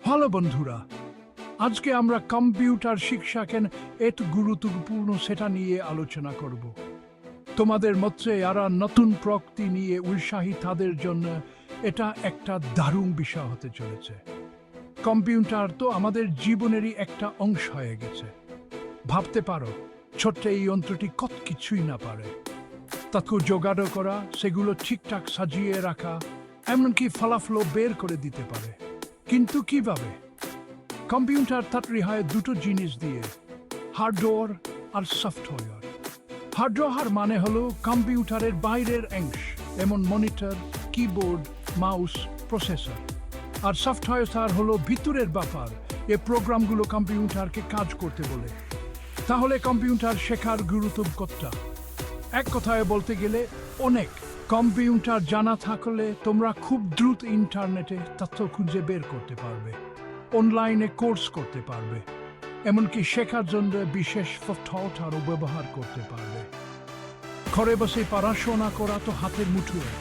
Hello বন্ধুরা, আজকে আমরা কম্পিউটার শিক্ষা কেন এত গুরুত্বপূর্ণ সেটা নিয়ে আলোচনা করব। তোমাদের মধ্যে যারা নতুন প্রযুক্তি নিয়ে উৎসাহী তাদের জন্য এটা একটা দারুণ বিষয় হতে চলেছে। কম্পিউটার তো আমাদের জীবনেরই একটা অংশ হয়ে গেছে। ভাবতে পারো, ছোট্ট এই যন্ত্রটি কত কিছুই না পারে। তাকে জোগাড় করা, সেগুলো ঠিকঠাক সাজিয়ে রাখা, এমনকি ফলাফলও বের করে দিতে পারে। কিন্তু কিভাবে? কম্পিউটার তৈরি হয় দুটো জিনিস দিয়ে, হার্ডওয়্যার আর সফটওয়্যার। হার্ডওয়্যার মানে হলো কম্পিউটারের বাইরের অংশ, যেমন মনিটর, কিবোর্ড, মাউস, প্রসেসর। আর সফটওয়্যার হলো ভিতরের ব্যাপার, এই প্রোগ্রামগুলো কম্পিউটারকে কাজ করতে বলে। তাহলে কম্পিউটার শেখার গুরুত্ব কতটা? এক কথায় বলতে গেলে অনেক। কম্পিউটার জানা থাকলে তোমরা খুব দ্রুত ইন্টারনেটে তথ্য খুঁজে বের করতে পারবে, অনলাইনে কোর্স করতে পারবে, এমনকি শেখার জন্য বিশেষ সফটওয়্যারও ব্যবহার করতে পারবে। ঘরে বসে পড়াশোনা করা তো হাতের মুঠোয়।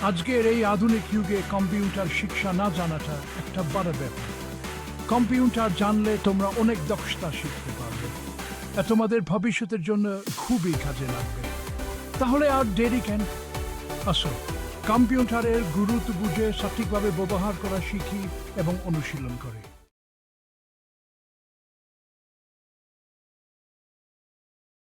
আজকের এই আধুনিক যুগে কম্পিউটার শিক্ষা না জানাটা একটা বড় ব্যাপার। কম্পিউটার জানলে তোমরা অনেক দক্ষতা শিখতে পারবে, আর তোমাদের ভবিষ্যতের জন্য খুবই কাজে লাগবে। তাহলে আর দেরি কেন? আসো, কম্পিউটারের গুরুত্ব বুঝে সঠিকভাবে ব্যবহার করা শিখি এবং অনুশীলন করি।